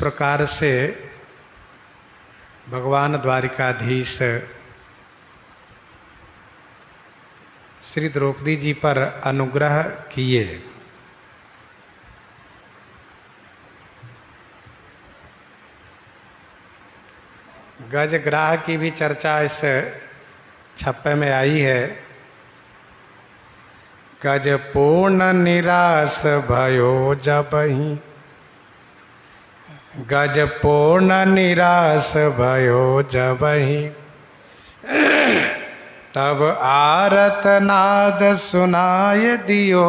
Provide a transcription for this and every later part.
प्रकार से भगवान द्वारिकाधीश श्री द्रौपदी जी पर अनुग्रह किए। गजग्राह की भी चर्चा इस छप्पे में आई है। गज पूर्ण निराश भयो जबहि, गज पूर्ण निराश भयो जबहि, तब आरत नाद सुनाय दियो,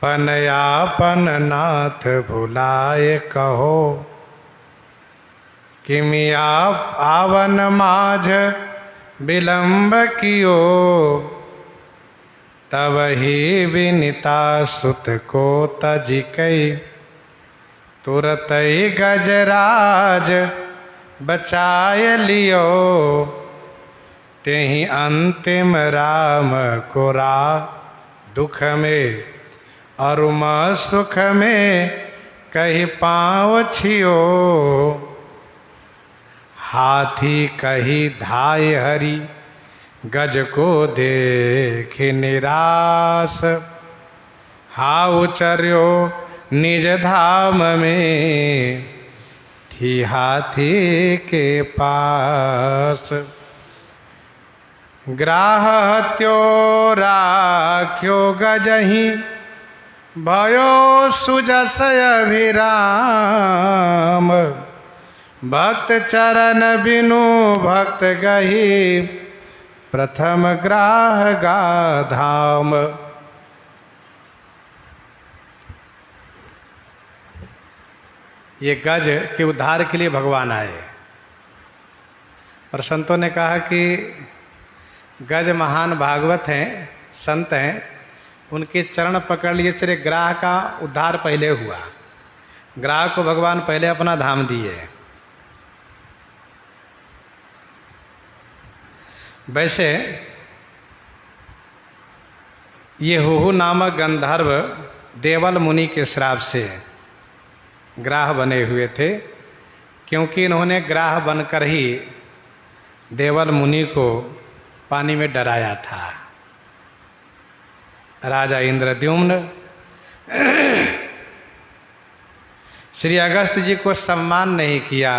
पनयापन नाथ भुलाए कहो, किमि आप आवन माझ विलंब कियो, तब ही विनिता सुत को तजिकई, तुरत ही गजराज बचाय लियो, तेहि अंतिम राम को रा दुख में, अरुम सुख में कही पाँव छियो, हाथी कही धाय हरि गज को देख निराश, हाउ चर्यो निज धाम में, थी हाथी के पास, ग्राह हत्यो राख्यो गजहि, भयो सुजसय अभिराम, भक्त चरण बिनु भक्त गही, प्रथम ग्राह गा धाम। ये गज के उद्धार के लिए भगवान आए। और संतों ने कहा कि गज महान भागवत हैं, संत हैं, उनके चरण पकड़ लिए चले, ग्राह का उद्धार पहले हुआ। ग्राह को भगवान पहले अपना धाम दिए। वैसे ये हुहु नामक गंधर्व देवल मुनि के श्राप से ग्राह बने हुए थे, क्योंकि इन्होंने ग्राह बनकर ही देवल मुनि को पानी में डराया था। राजा इंद्रद्युम्न श्री अगस्त जी को सम्मान नहीं किया,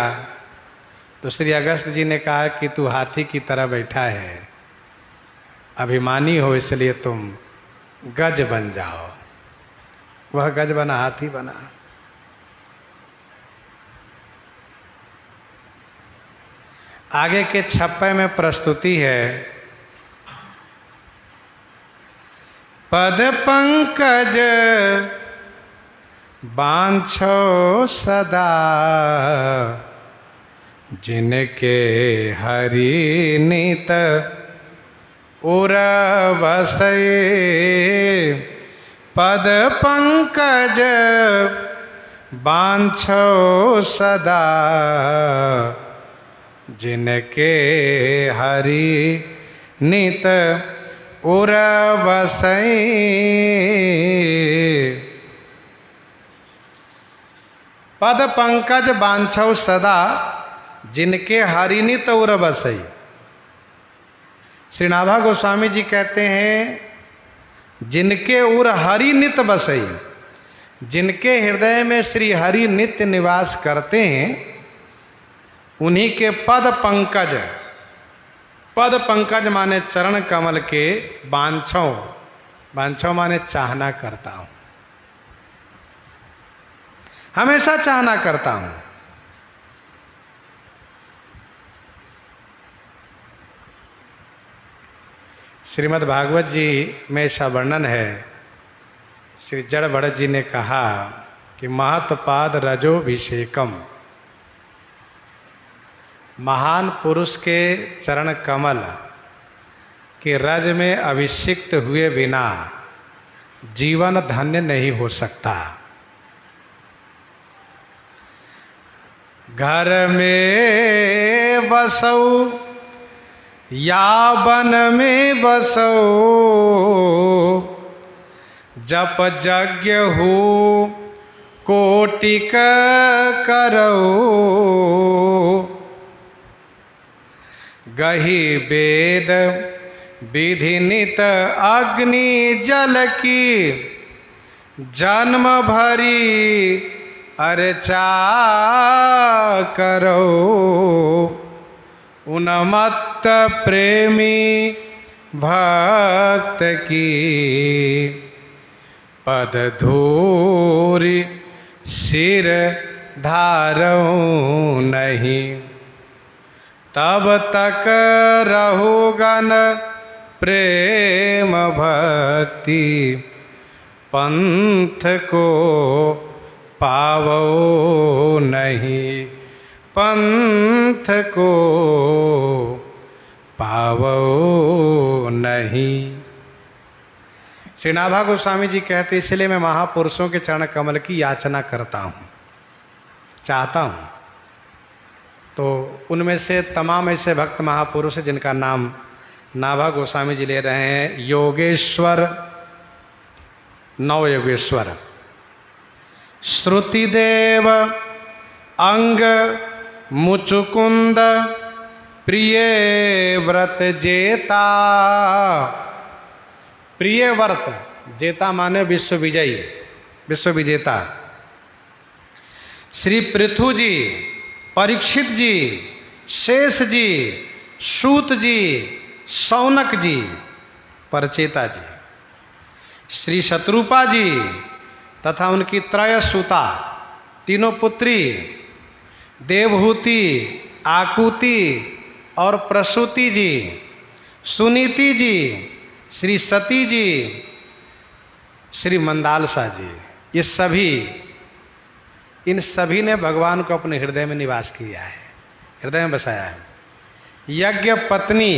तो श्री अगस्त जी ने कहा कि तू हाथी की तरह बैठा है, अभिमानी हो, इसलिए तुम गज बन जाओ। वह गज बना, हाथी बना। आगे के छप्पे में प्रस्तुति है। पद पंकज बांछो सदा, जिनके हरि नित उरवसै, पद पंकज बांछो सदा, जिनके हरि नित उरवसै, पद पंकज बांछो सदा, जिनके हरिनित उरवसई। श्री नाभा गोस्वामी जी कहते हैं जिनके उर हरि नित बसई, जिनके हृदय में श्री हरि नित्य निवास करते हैं, उन्हीं के पद पंकज, पद पंकज माने चरण कमल के बांछों, बांछों माने चाहना करता हूं, हमेशा चाहना करता हूं। श्रीमद् भागवत जी में ऐसा वर्णन है। श्री जड़ भरत जी ने कहा कि महत्पाद रजोभिषेकम, महान पुरुष के चरण कमल के रज में अभिषिक्त हुए बिना जीवन धन्य नहीं हो सकता। घर में बसौ या वन में बसो, जप यज्ञ हो कोटिक करो, गही वेद विधि नित अग्नि जल की, जन्म भरी अर्चा करो, उन्मत्त प्रेमी भक्त की, पद धूरि सिर धारो नहीं, तब तक रहुगन प्रेम भक्ति, पंथ को पावो नहीं, पंथ को पावो नहीं। श्री नाभा गोस्वामी जी कहते, इसलिए मैं महापुरुषों के चरण कमल की याचना करता हूँ, चाहता हूँ। तो उनमें से तमाम ऐसे भक्त महापुरुष हैं जिनका नाम नाभा गोस्वामी जी ले रहे हैं। योगेश्वर, नव योगेश्वर, श्रुतिदेव, अंग, मुचुकुंद, प्रिय व्रत जेता। प्रिय व्रत जेता माने विश्व विजयी, विश्व विजेता। श्री पृथु जी, परीक्षित जी, शेष जी, सूत जी, शौनक जी, परचेता जी, श्री शत्रुपा जी तथा उनकी त्रय सुता, तीनों पुत्री देवहूति, आकुति और प्रसूति जी, सुनीति जी, श्री सती जी, श्री मंदालसा जी, ये सभी, इन सभी ने भगवान को अपने हृदय में निवास किया है, हृदय में बसाया है। यज्ञ पत्नी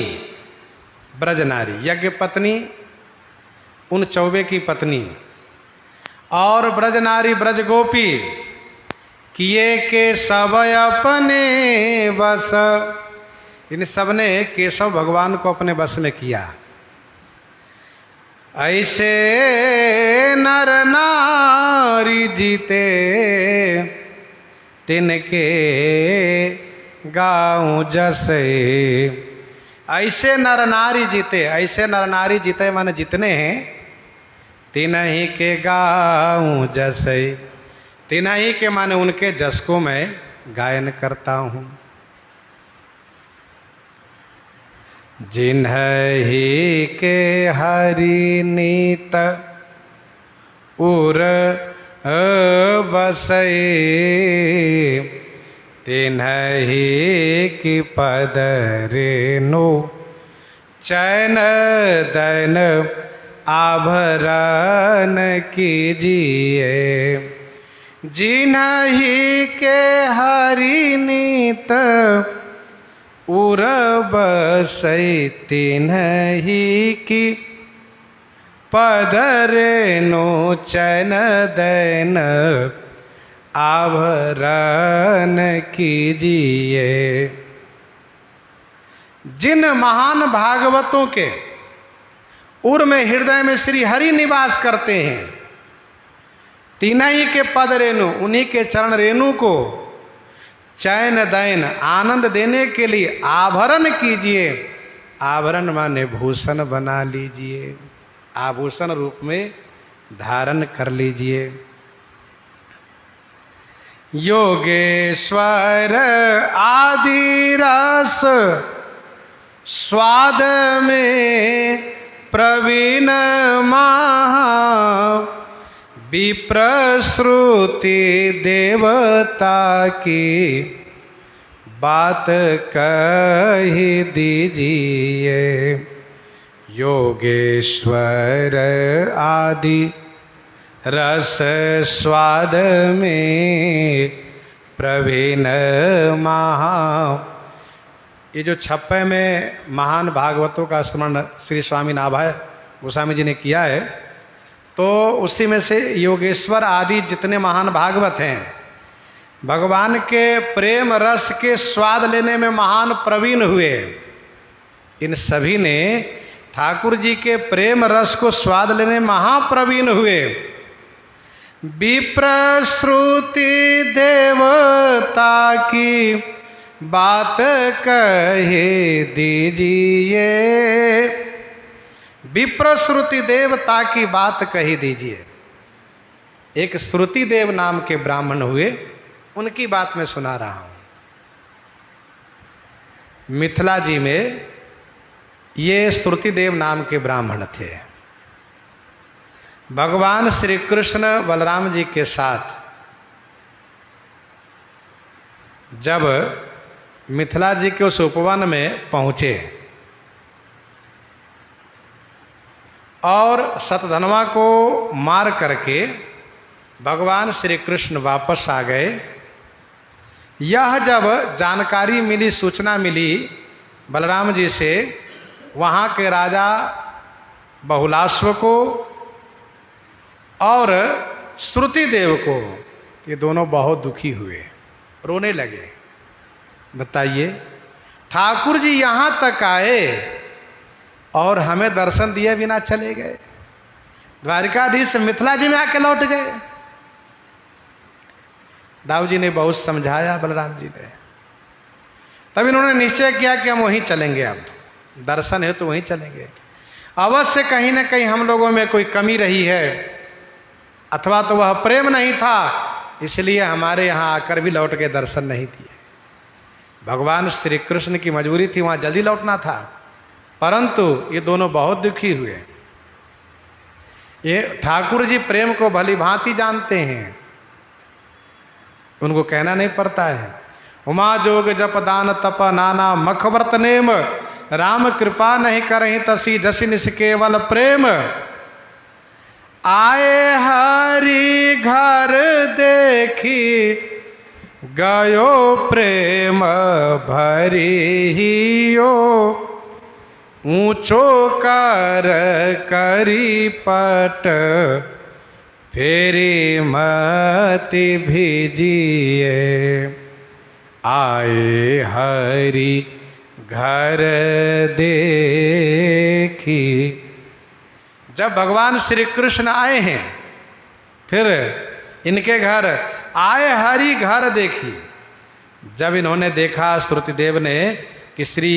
ब्रजनारी, यज्ञ पत्नी उन चौबे की पत्नी, और ब्रजनारी ब्रजगोपी, किए के सब अपने बस, इन सब ने केशव भगवान को अपने बस में किया। ऐसे नर नारी जीते तिनके गाँव जसे। ऐसे नर नारी जीते, ऐसे नर नारी जीते माने जितने हैं, तिन्हीं के गाँव जसे, तिन्हीं के माने उनके जस को मैं गायन करता हूँ। जिन्हीं के हरि नीत उर बसे, तिन्हीं की पद रेणु चैन दैन आभरण कीजिए। जिन्हीं के हरि नीत उर बसै, तिन्हीं की पद रेणु चैन दैन आभरण कीजिए। जिन महान भागवतों के उर में, हृदय में श्री हरि निवास करते हैं, तीनहीं के पद रेणु, उन्हीं के चरण रेणु को चैन दैन, आनंद देने के लिए आभरण कीजिए। आभरण माने भूषण बना लीजिए, आभूषण रूप में धारण कर लीजिए। योगेश्वर आदि रस स्वाद में प्रवीण महा, विप्रश्रुति देवता की बात कही दीजिए। योगेश्वर आदि रस स्वाद में प्रवीण महा। ये जो 56 में महान भागवतों का स्मरण श्री स्वामी नाभा गोस्वामी जी ने किया है, तो उसी में से योगेश्वर आदि जितने महान भागवत हैं, भगवान के प्रेम रस के स्वाद लेने में महान प्रवीण हुए। इन सभी ने ठाकुर जी के प्रेम रस को स्वाद लेने में महाप्रवीण हुए। विप्रश्रुति देवता की बात कहे दीजिए, विप्रश्रुति देवता की बात कही दीजिए। एक श्रुति देव नाम के ब्राह्मण हुए, उनकी बात मैं सुना रहा हूं। मिथिला जी में ये श्रुति देव नाम के ब्राह्मण थे। भगवान श्री कृष्ण बलराम जी के साथ जब मिथिला जी के उस उपवन में पहुंचे और शतधनवा को मार करके भगवान श्री कृष्ण वापस आ गए। यह जब जानकारी मिली, सूचना मिली बलराम जी से, वहाँ के राजा बहुलाश्व को और श्रुति देव को, ये दोनों बहुत दुखी हुए, रोने लगे। बताइए, ठाकुर जी यहाँ तक आए और हमें दर्शन दिए बिना चले गए। द्वारिकाधीश मिथिला जी में आके लौट गए। दाऊ जी ने बहुत समझाया, बलराम जी ने। तब इन्होंने निश्चय किया कि हम वहीं चलेंगे, अब दर्शन है तो वहीं चलेंगे। अवश्य कहीं ना कहीं हम लोगों में कोई कमी रही है, अथवा तो वह प्रेम नहीं था, इसलिए हमारे यहाँ आकर भी लौट के दर्शन नहीं दिए। भगवान श्री कृष्ण की मजबूरी थी, वहाँ जल्दी लौटना था, परंतु ये दोनों बहुत दुखी हुए। ये ठाकुर जी प्रेम को भली भांति जानते हैं, उनको कहना नहीं पड़ता है। उमा जोग जप दान तप नाना मख व्रत नेम, राम कृपा नहीं करहि तसी जसी निस केवल प्रेम। आए हरि घर देखी गयो प्रेम भरियो, ऊंचो कर करी पट फेरी मति भीजिए। आए हरि घर देखी। जब भगवान श्री कृष्ण आए हैं, फिर इनके घर आए हरि घर देखी। जब इन्होंने देखा श्रुतिदेव ने कि श्री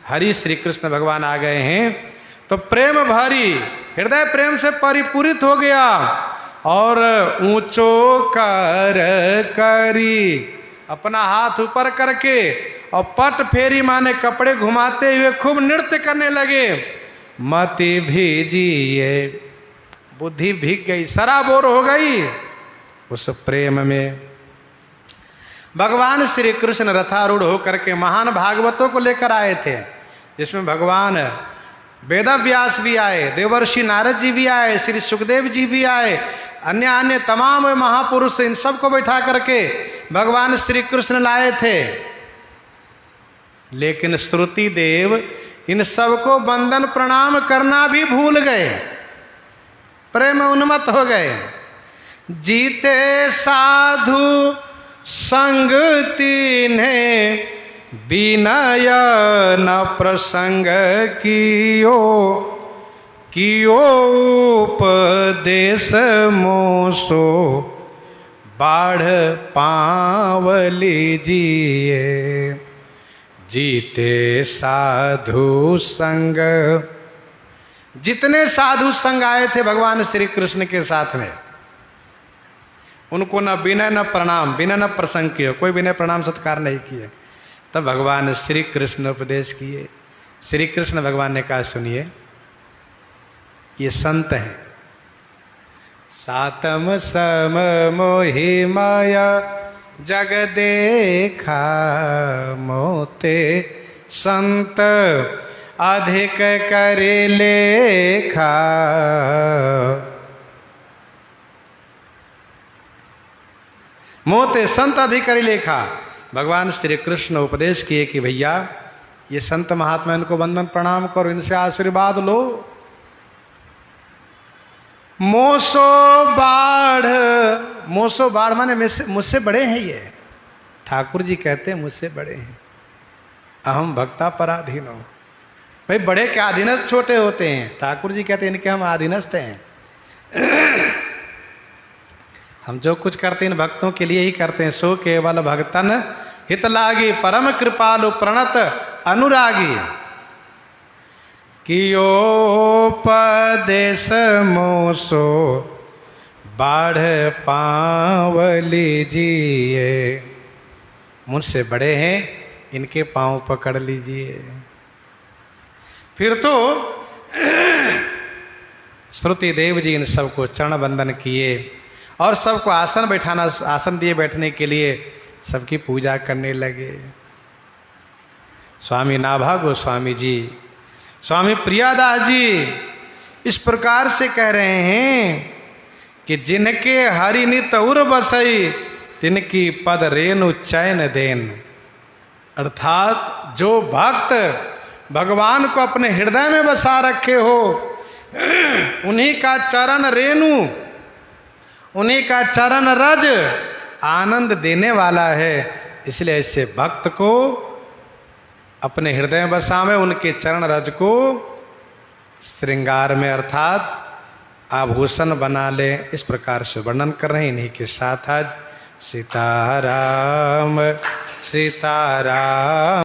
हरि श्री कृष्ण भगवान आ गए हैं, तो प्रेम भरी, हृदय प्रेम से परिपूरित हो गया और ऊंचो कर करी, अपना हाथ ऊपर करके और पट फेरी माने कपड़े घुमाते हुए खूब नृत्य करने लगे। मति भीजिए, बुद्धि भीग गई, सराबोर हो गई उस प्रेम में। भगवान श्री कृष्ण रथारूढ़ होकर के महान भागवतों को लेकर आए थे, जिसमें भगवान वेदव्यास भी आए, देवर्षि नारद जी भी आए, श्री सुखदेव जी भी आए, अन्य अन्य तमाम महापुरुष, इन सबको बैठा करके भगवान श्री कृष्ण लाए थे। लेकिन श्रुति देव इन सबको वंदन प्रणाम करना भी भूल गए, प्रेम उन्मत्त हो गए। जीते साधु संग तीन्हे, विनय न प्रसंग कियो, कियो उपदेश मोसो बाढ़ पाँव लीजिए। जीते साधु संग, जितने साधु संग आए थे भगवान श्री कृष्ण के साथ में, उनको न विनय न प्रणाम, विनय न प्रसंग किए, कोई विनय प्रणाम सत्कार नहीं किए। तब भगवान श्री कृष्ण उपदेश किए। श्री कृष्ण भगवान ने कहा, सुनिए, ये संत हैं। सातम सम मोहि माया जग देखा, मोते संत अधिक करे लेखा। मोते संत अधिक करे लेखा। भगवान श्री कृष्ण उपदेश किए कि भैया, ये संत महात्मा, इनको वंदन प्रणाम करो, इनसे आशीर्वाद लो। मोसो बाढ़, मोसो बाढ़ माने मुझसे बड़े हैं ये। ठाकुर जी कहते हैं मुझसे बड़े हैं। अहम भक्ता पराधीन हो। भाई बड़े के अधीनस्थ छोटे होते हैं, ठाकुर जी कहते हैं इनके हम अधीनस्थ हैं। हम जो कुछ करते हैं इन भक्तों के लिए ही करते हैं। सो केवल भक्तन हित लागी, परम कृपालु प्रणत अनुरागी। कियोपदेश मोसो बाढ़ पाँव लीजिए, मुझसे बड़े हैं इनके पाँव पकड़ लीजिए। फिर तो श्रुति देव जी इन सबको चरण वंदन किए और सबको आसन बैठाना, आसन दिए बैठने के लिए, सबकी पूजा करने लगे। स्वामी नाभा गोस्वामी जी, स्वामी प्रियादास जी इस प्रकार से कह रहे हैं कि जिनके हरि नित उर बसई, तिनकी पद रेणु चैन देन। अर्थात जो भक्त भगवान को अपने हृदय में बसा रखे हो, उन्हीं का चरण रेणु, उन्हीं का चरण रज आनंद देने वाला है। इसलिए ऐसे भक्त को अपने हृदय में बसावे, उनके चरण रज को श्रृंगार में अर्थात आभूषण बना ले। इस प्रकार से वर्णन कर रहे हैं। इन्हीं के साथ आज सीताराम सीताराम।